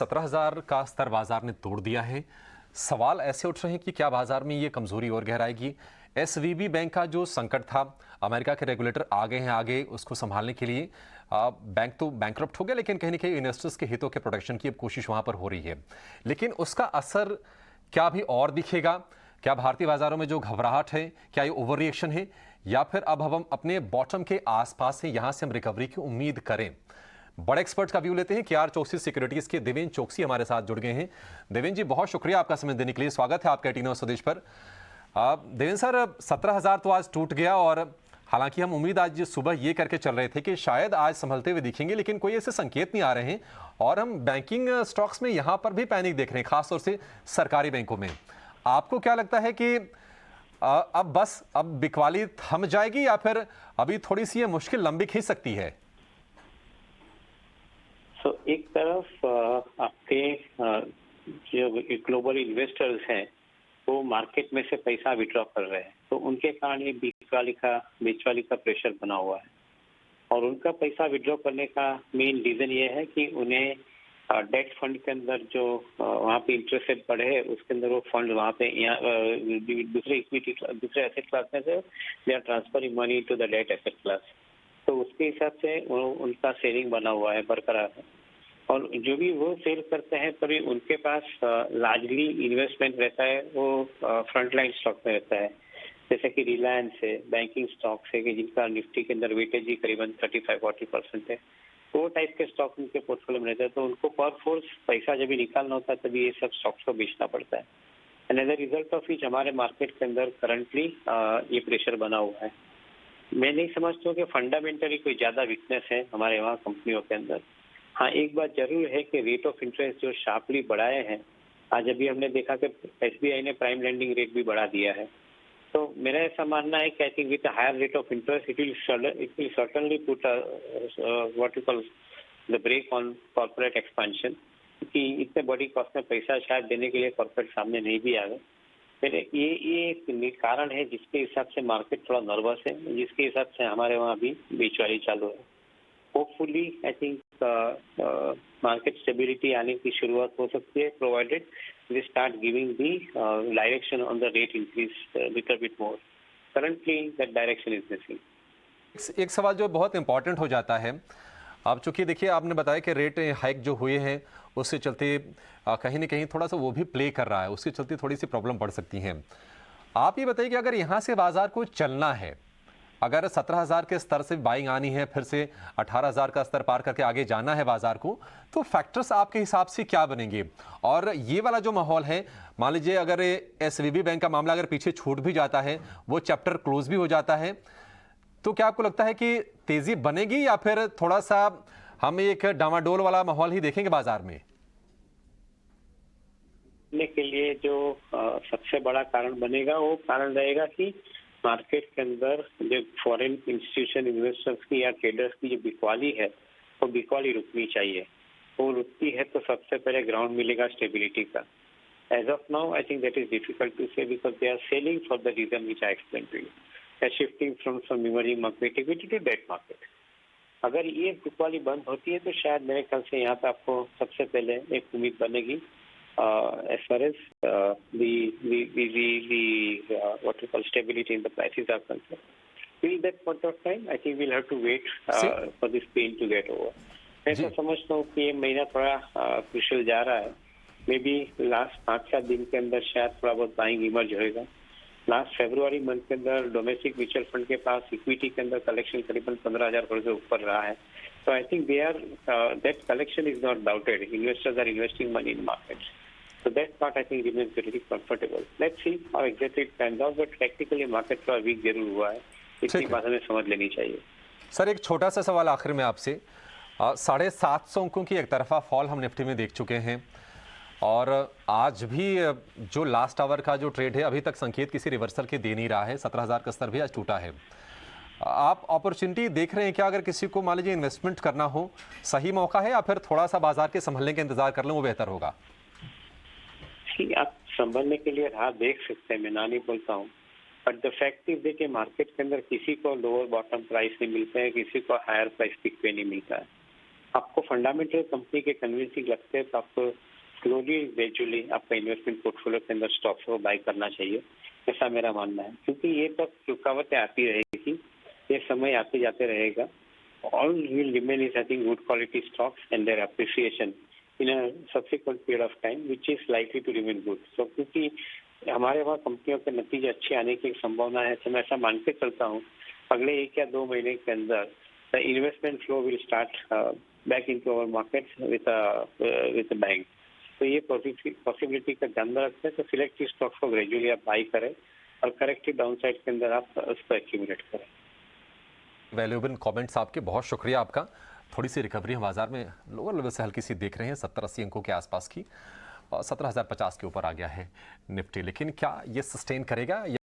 17,000 का स्तर बाजार ने तोड़ दिया है। सवाल ऐसे उठ रहे हैं कि क्या बाजार में ये कमजोरी और गहराएगी। एसवीबी बैंक का जो संकट था, अमेरिका के रेगुलेटर आ गए हैं आगे उसको संभालने के लिए। बैंक तो बैंकरप्ट हो गया, लेकिन कहीं ना कहीं इन्वेस्टर्स के हितों के प्रोटेक्शन की अब कोशिश वहां पर हो रही है। लेकिन उसका असर क्या अभी और दिखेगा? क्या भारतीय बाजारों में जो घबराहट है, क्या ये ओवर रिएक्शन है, या फिर अब हम अपने बॉटम के आसपास हैं, यहां से हम रिकवरी की उम्मीद करें? बड़े एक्सपर्ट का व्यू लेते हैं। केआर चौकसी सिक्योरिटीज के देवेंद्र चौकसी हमारे साथ जुड़ गए हैं। देवेंद्र जी, बहुत शुक्रिया आपका समय देने के लिए। स्वागत है आपका टीनो स्वदेश पर। देवेंद्र सर, 17,000 तो आज टूट गया, और हालांकि हम उम्मीद आज सुबह ये करके चल रहे थे कि शायद आज संभलते हुए दिखेंगे, लेकिन कोई ऐसे संकेत नहीं आ रहे हैं। और हम बैंकिंग स्टॉक्स में यहां पर भी पैनिक देख रहे हैं, खासतौर से सरकारी बैंकों में। आपको क्या लगता है कि अब बिकवाली थम जाएगी, या फिर अभी थोड़ी सी ये मुश्किल लंबी खींच सकती है? एक तरफ आपके जो ग्लोबल इन्वेस्टर्स हैं वो मार्केट में से पैसा विड्रॉ कर रहे हैं, तो उनके कारण ये बीचवाली का प्रेशर बना हुआ है। और उनका पैसा विड्रॉ करने का मेन रीजन ये है कि उन्हें डेट फंड के अंदर जो वहाँ पे इंटरेस्ट रेट बढ़े है, उसके अंदर वो फंड वहाँ पे दूसरे एसेट क्लास में से they are transferring money to the debt asset class. तो उसके हिसाब से उनका सेविंग बना हुआ है, बरकरार है। और जो भी वो सेल करते हैं, तभी उनके पास लार्जली इन्वेस्टमेंट रहता है, वो फ्रंटलाइन स्टॉक में रहता है, जैसे कि रिलायंस है, बैंकिंग स्टॉक है कि जिनका निफ्टी के अंदर वेटेज ही करीबन 35-40% है। वो टाइप के स्टॉक उनके पोर्टफोलियो में रहते हैं, तो उनको पर फोर्स पैसा जब भी निकालना होता है तभी ये सब स्टॉक्स को बेचना पड़ता है। And as a result of which हमारे मार्केट के अंदर करंटली ये प्रेशर बना हुआ है। मैं नहीं समझता हूँ कि फंडामेंटली कोई ज्यादा वीकनेस है हमारे वहाँ कंपनियों के अंदर। हाँ, एक बात जरूर है कि रेट ऑफ इंटरेस्ट जो शार्पली बढ़ाए हैं, आज अभी हमने देखा कि एसबीआई ने प्राइम लेंडिंग रेट भी बढ़ा दिया है। तो मेरा ऐसा मानना है कि I think with higher rate of interest it will certainly put what you call the brake on corporate expansion, क्योंकि इतने बड़ी कॉस्ट में पैसा शायद देने के लिए कॉर्पोरेट सामने नहीं भी आ गए। फिर ये एक कारण है जिसके हिसाब से मार्केट थोड़ा नर्वस है, जिसके हिसाब से हमारे वहाँ भी बीचवाली चालू है। Hopefully I think market stability आने की शुरुआत हो सकती है, provided we start giving the direction on the rate increase little bit more. Currently that direction is missing. एक सवाल जो बहुत इंपॉर्टेंट हो जाता है, अब चूंकि देखिए आपने बताया कि रेट हाइक जो हुए हैं उससे चलते कहीं ना कहीं थोड़ा सा वो भी प्ले कर रहा है, उसके चलते थोड़ी सी प्रॉब्लम बढ़ सकती हैं। आप ये बताइए कि अगर यहाँ से बाजार को चलना है, अगर 17,000 के स्तर से बाइंग आनी है, फिर से 18,000 का स्तर पार करके आगे जाना है बाजार को, तो फैक्टर्स आपके हिसाब से क्या बनेंगे? और ये वाला जो माहौल है, मान लीजिए अगर एसवीबी बैंक का मामला अगर पीछे छूट भी जाता है, वो चैप्टर क्लोज भी हो जाता है, तो क्या आपको लगता है कि तेजी बनेगी, या फिर थोड़ा सा हम एक डामाडोल वाला माहौल ही देखेंगे बाजार में? के लिए जो सबसे बड़ा कारण बनेगा वो कारण रहेगा कि मार्केट के अंदर जो फॉरेन इंस्टीट्यूशन इन्वेस्टर्स की या ट्रेडर्स की जो बिकवाली है, वो बिकवाली रुकनी चाहिए। वो रुकती है तो सबसे पहले ग्राउंड मिलेगा स्टेबिलिटी का। As of now I think that is difficult to say, because they are selling for the reason which I explain to you, they are shifting from emerging market equity to debt market. अगर ये बिकवाली बंद होती है तो शायद मेरे ख्याल से यहाँ पे आपको सबसे पहले एक उम्मीद बनेगी as far as what we call stability in the prices are concerned. Till that point of time, I think we'll have to wait for this pain to get over. मैं तो समझता हूँ कि ये महीना थोड़ा क्रूशियल जा रहा है। मे बी लास्ट 5-7 दिन के अंदर शायद थोड़ा बहुत बाइंग इमर्ज होएगा। लास्ट फरवरी मंथ के अंदर डोमेस्टिक म्यूचुअल फंड के पास इक्विटी के अंदर कलेक्शन करीबन 15,000 करोड़ से ऊपर रहा है। So I think that collection is not doubted. Investors are investing money in markets. So that part I think remains very comfortable. Let's see how exactly it pans out, but technically market थोड़ा week जरूर हुआ है, इतनी बात हमें समझ लेनी चाहिए। सर, एक छोटा सा सवाल आखिर में आपसे। 750 अंकों की एक तरफा फॉल हम निफ्टी में देख चुके हैं, और आज भी जो लास्ट आवर का जो ट्रेड है अभी तक संकेत किसी रिवर्सल के दे नहीं रहा है। 17,000 का स्तर भी आज टूटा है। आप अपॉर्चुनिटी देख रहे हैं क्या? अगर किसी को मान लीजिए इन्वेस्टमेंट करना हो, सही मौका है, या फिर थोड़ा सा बाजार के संभलने का इंतजार कर लें, वो बेहतर होगा? आप संभलने के लिए राह देख सकते हैं, मैं ना नहीं बोलता हूँ, बट द फैक्ट इज कि मार्केट के अंदर किसी को लोअर बॉटम प्राइस नहीं मिलता है, किसी को हायर प्राइस पिक पे नहीं मिलता है। आपको फंडामेंटल कंपनी के कन्विंसिंग लगते हैं तो आपको स्लोली ग्रेजुअली आपका इन्वेस्टमेंट पोर्टफोलियो के अंदर स्टॉक्स को बाय करना चाहिए, ऐसा मेरा मानना है। क्योंकि ये तो रुकावटें आती रहेगी, ये समय आते जाते रहेगा। All will remain is I think good quality stocks and their appreciation in a subsequent period of time which is likely to remain good. So क्योंकि हमारे वहाँ कंपनियों के नतीजे अच्छे आने की संभावना है, तो मैं ऐसा मान के चलता हूँ अगले 1 या 2 महीने के अंदर the investment flow will start back into our market with bank. तो ये पॉसिबिलिटी का ध्यान में रखते हैं, तो सिलेक्टिव स्टॉक्स को ग्रेजुअली आप बाई करें और करेक्टिव डाउनसाइड के अंदर आप उसको एक्यूमुलेट करें। वैल्यूएबल कमेंट्स आपके, बहुत शुक्रिया आपका। थोड़ी सी रिकवरी हम बाजार में लोअर लेवल से हल्की सी देख रहे हैं, 70-80 अंकों के आसपास की, और 17,050 के ऊपर आ गया है निफ्टी। लेकिन क्या ये सस्टेन करेगा?